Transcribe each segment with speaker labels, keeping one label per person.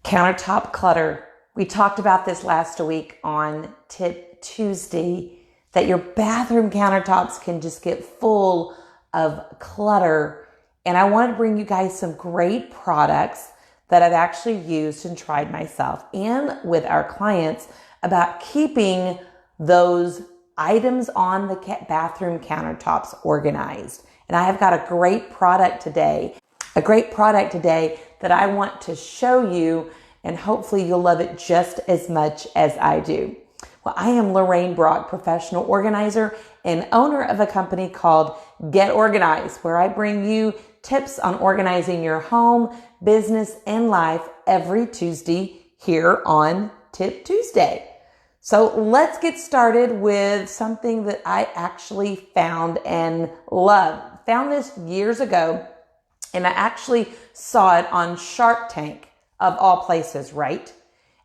Speaker 1: Countertop clutter. We talked about this last week on Tip Tuesday, that your bathroom countertops can just get full of clutter. And I wanted to bring you guys some great products that I've actually used and tried myself and with our clients about keeping those items on the bathroom countertops organized. And I have got a great product today that I want to show you, and hopefully you'll love it just as much as I do. Well, I am Lorraine Brock, professional organizer and owner of a company called Get Organized, where I bring you tips on organizing your home, business, and life every Tuesday here on Tip Tuesday. So let's get started with something that I actually found and loved. Found this years ago, and I actually saw it on Shark Tank, of all places, right?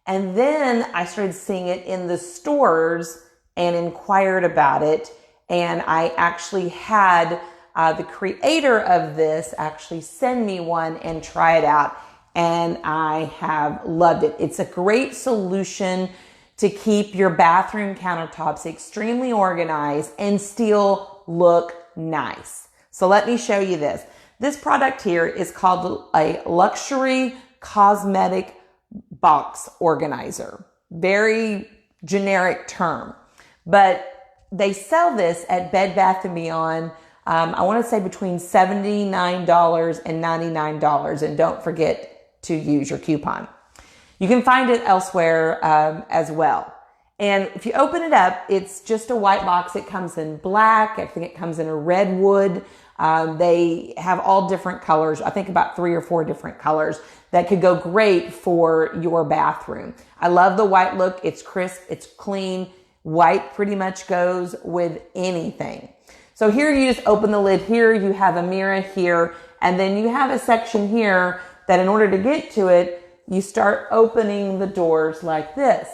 Speaker 1: And then I started seeing it in the stores and inquired about it. And I actually had the creator of this actually send me one and try it out. And I have loved it. It's a great solution to keep your bathroom countertops extremely organized and still look nice. So let me show you this. This product here is called a luxury cosmetic box organizer. Very generic term, but they sell this at Bed Bath & Beyond. I want to say between $79 and $99, and don't forget to use your coupon. You can find it elsewhere as well. And if you open it up, it's just a white box. It comes in black. I think it comes in a red wood. They have all different colors. I think about 3 or 4 different colors that could go great for your bathroom. I love the white look. It's crisp. It's clean. White pretty much goes with anything. So here you just open the lid here. You have a mirror here. And then you have a section here that in order to get to it, you start opening the doors like this.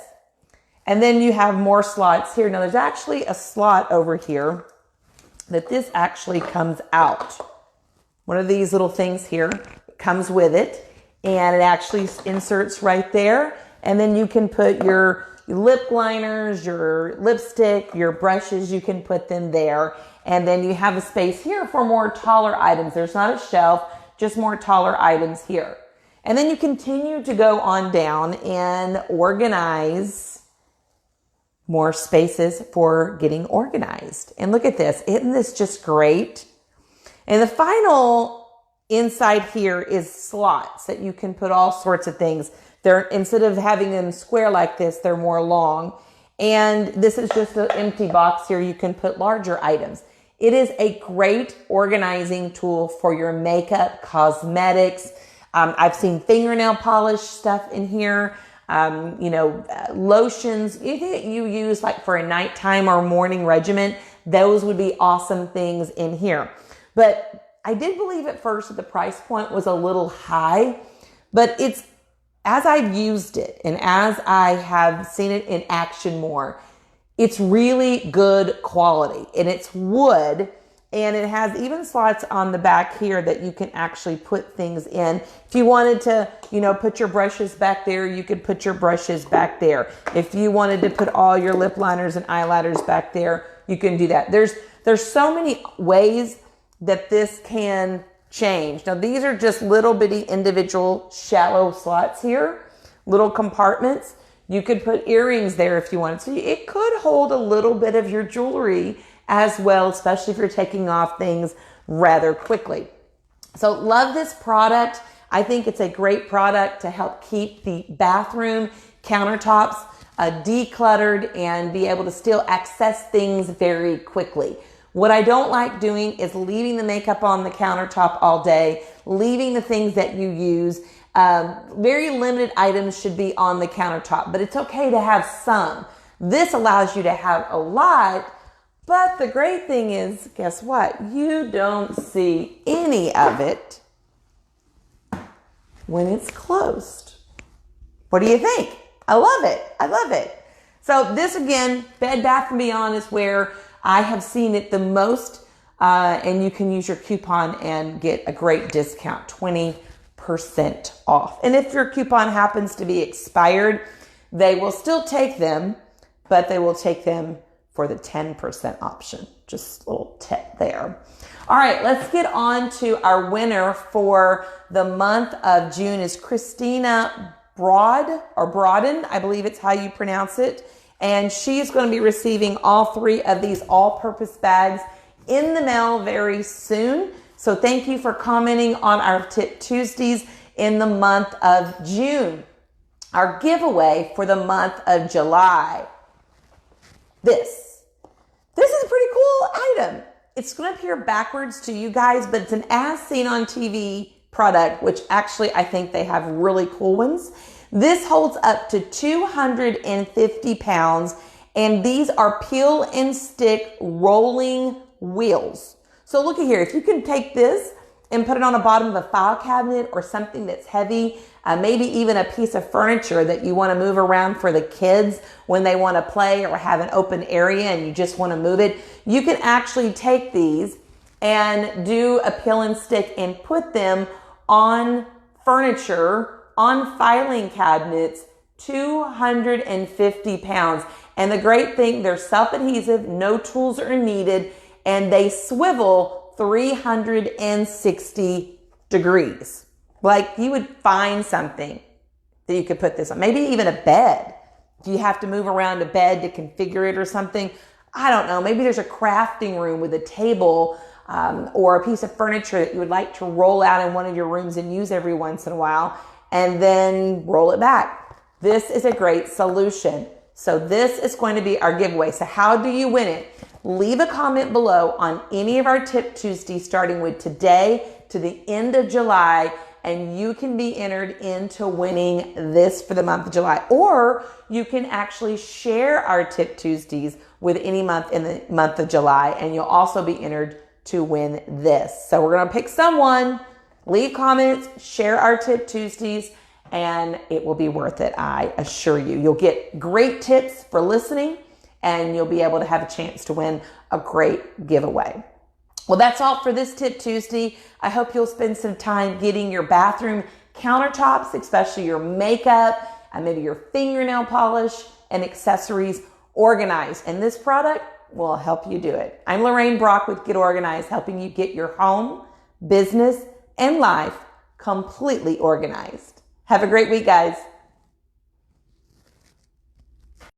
Speaker 1: And then you have more slots here. Now there's actually a slot over here that this actually comes out. One of these little things here comes with it, and it actually inserts right there. And then you can put your lip liners, your lipstick, your brushes, you can put them there. And then you have a space here for more taller items. There's not a shelf, just more taller items here. And then you continue to go on down and organize more spaces for getting organized. And look at this. Isn't this just great? And the final inside here is slots that you can put all sorts of things. They're, instead of having them square like this, they're more long. And this is just an empty box here. You can put larger items. It is a great organizing tool for your makeup, cosmetics. I've seen fingernail polish stuff in here. Lotions, anything that you use like for a nighttime or morning regimen, those would be awesome things in here. But I did believe at first that the price point was a little high, but it's, as I've used it and as I have seen it in action more, it's really good quality, and it's wood. And it has even slots on the back here that you can actually put things in. If you wanted to, put your brushes back there, you could put your brushes back there. If you wanted to put all your lip liners and eyeliners back there, you can do that. There's so many ways that this can change. Now, these are just little bitty individual shallow slots here, little compartments. You could put earrings there if you wanted. So it could hold a little bit of your jewelry as well, especially if you're taking off things rather quickly. So love this product. I think it's a great product to help keep the bathroom countertops decluttered and be able to still access things very quickly. What I don't like doing is leaving the makeup on the countertop all day, leaving the things that you use. Very limited items should be on the countertop, but it's okay to have some. This allows you to have a lot. But the great thing is, guess what? You don't see any of it when it's closed. What do you think? I love it. I love it. So this again, Bed Bath & Beyond is where I have seen it the most, and you can use your coupon and get a great discount, 20%. 10% off. And if your coupon happens to be expired, they will still take them, but they will take them for the 10% option. Just a little tip there. All right, let's get on to our winner for the month of June is Christina Broaden, I believe it's how you pronounce it. And she is going to be receiving all 3 of these all-purpose bags in the mail very soon. So thank you for commenting on our Tip Tuesdays in the month of June. Our giveaway for the month of July. This is a pretty cool item. It's going to appear backwards to you guys, but it's an as seen on TV product, which actually I think they have really cool ones. This holds up to 250 pounds, and these are peel and stick rolling wheels. So looky here, if you can take this and put it on the bottom of a file cabinet or something that's heavy, maybe even a piece of furniture that you want to move around for the kids when they want to play or have an open area and you just want to move it, you can actually take these and do a peel and stick and put them on furniture, on filing cabinets, 250 pounds. And the great thing, they're self-adhesive, no tools are needed, and they swivel 360 degrees. Like you would find something that you could put this on. Maybe even a bed. Do you have to move around a bed to configure it or something? I don't know. Maybe there's a crafting room with a table or a piece of furniture that you would like to roll out in one of your rooms and use every once in a while and then roll it back. This is a great solution. So this is going to be our giveaway. So how do you win it? Leave a comment below on any of our Tip Tuesdays starting with today to the end of July, and you can be entered into winning this for the month of July. Or you can actually share our Tip Tuesdays with any month in the month of July, and you'll also be entered to win this. So we're going to pick someone, leave comments, share our Tip Tuesdays, and it will be worth it, I assure you. You'll get great tips for listening, and you'll be able to have a chance to win a great giveaway. Well, that's all for this Tip Tuesday. I hope you'll spend some time getting your bathroom countertops, especially your makeup and maybe your fingernail polish and accessories organized. And this product will help you do it. I'm Lorraine Brock with Get Organized, helping you get your home, business, and life completely organized. Have a great week, guys.